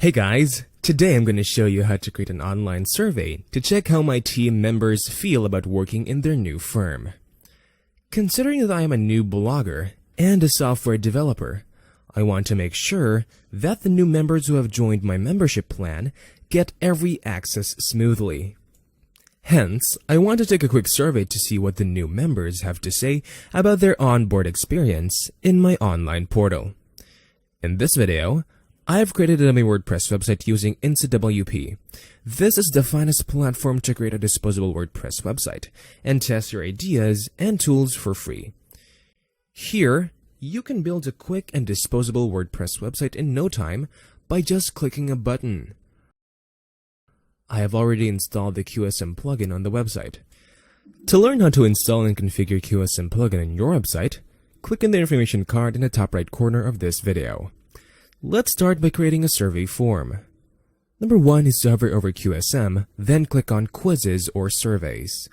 Hey guys, today I'm going to show you how to create an online survey to check how my team members feel about working in their new firm. Considering that I am a new blogger and a software developer, I want to make sure that the new members who have joined my membership plan get every access smoothly. Hence, I want to take a quick survey to see what the new members have to say about their onboard experience in my online portal. In this video, I have created a dummy WordPress website using InstaWP. This is the finest platform to create a disposable WordPress website and test your ideas and tools for free. Here, you can build a quick and disposable WordPress website in no time by just clicking a button. I have already installed the QSM plugin on the website. To learn how to install and configure QSM plugin on your website, click in the information card in the top right corner of this video. Let's start by creating a survey form. Number 1 is to hover over QSM, then click on Quizzes or Surveys.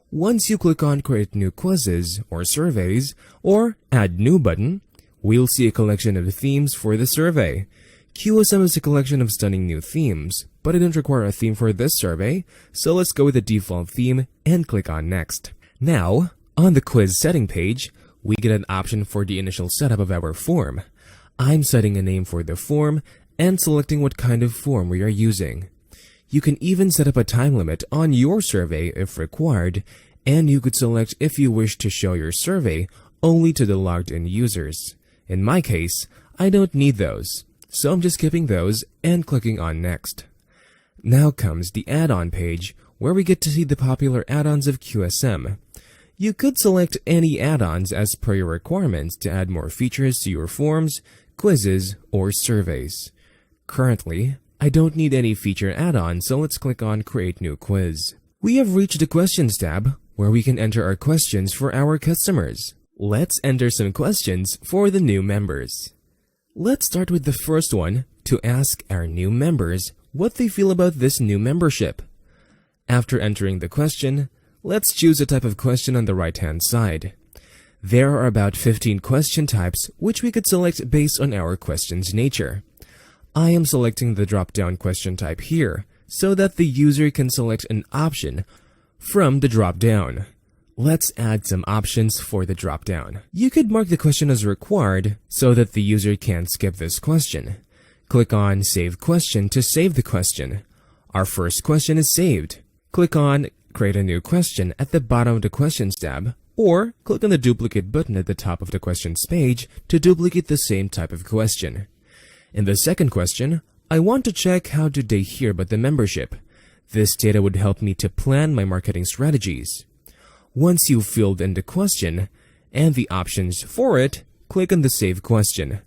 Once you click on Create New Quizzes or Surveys or Add New button, we'll see a collection of themes for the survey. QSM is a collection of stunning new themes, but I don't require a theme for this survey, so let's go with the default theme and click on Next. Now, on the quiz setting page, we get an option for the initial setup of our form. I'm setting a name for the form and selecting what kind of form we are using. You can even set up a time limit on your survey if required, and you could select if you wish to show your survey only to the logged in users. In my case, I don't need those, so I'm just skipping those and clicking on Next. Now comes the add-on page, where we get to see the popular add-ons of QSM. You could select any add-ons as per your requirements to add more features to your forms, quizzes, or surveys. Currently, I don't need any feature add-on, so let's click on Create New Quiz. We have reached the Questions tab, where we can enter our questions for our customers. Let's enter some questions for the new members. Let's start with the first one to ask our new members what they feel about this new membership. After entering the question, let's choose a type of question on the right-hand side. There are about 15 question types which we could select based on our question's nature. I am selecting the drop-down question type here so that the user can select an option from the drop-down. Let's add some options for the drop-down. You could mark the question as required so that the user can't skip this question. Click on Save Question to save the question. Our first question is saved. Click on Create a New Question at the bottom of the Questions tab, or click on the Duplicate button at the top of the Questions page to duplicate the same type of question. In the second question, I want to check how did they hear about the membership. This data would help me to plan my marketing strategies. Once you've filled in the question and the options for it, click on the Save Question.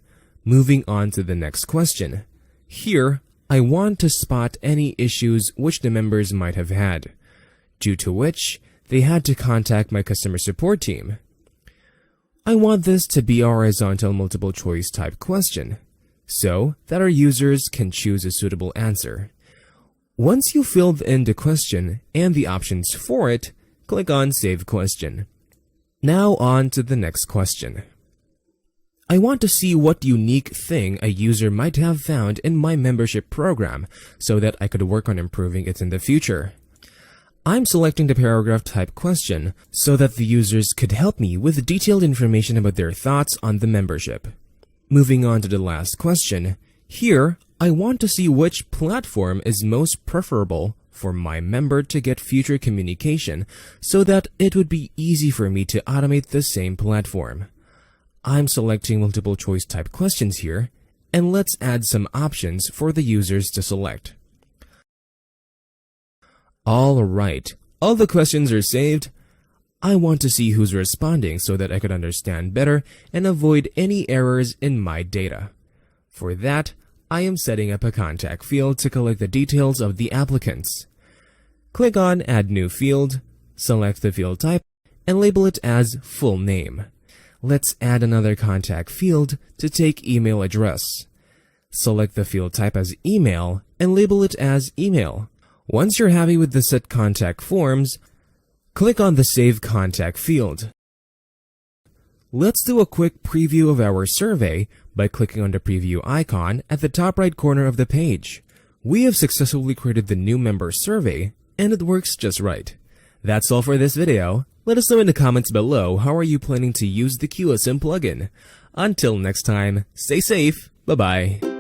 Moving on to the next question. Here, I want to spot any issues which the members might have had, due to which they had to contact my customer support team. I want this to be a horizontal multiple choice type question, so that our users can choose a suitable answer. Once you filled in the question and the options for it, click on Save Question. Now on to the next question. I want to see what unique thing a user might have found in my membership program so that I could work on improving it in the future. I'm selecting the paragraph type question so that the users could help me with detailed information about their thoughts on the membership. Moving on to the last question, here I want to see which platform is most preferable for my member to get future communication so that it would be easy for me to automate the same platform. I'm selecting multiple choice type questions here, and let's add some options for the users to select. Alright, all the questions are saved. I want to see who's responding so that I could understand better and avoid any errors in my data. For that, I am setting up a contact field to collect the details of the applicants. Click on Add New Field, select the field type, and label it as Full Name. Let's add another contact field to take email address. Select the field type as Email and label it as Email. Once you're happy with the set contact forms, click on the Save Contact field. Let's do a quick preview of our survey by clicking on the preview icon at the top right corner of the page. We have successfully created the new member survey, and it works just right. That's all for this video. Let us know in the comments below how are you planning to use the QSM plugin. Until next time, stay safe, bye-bye.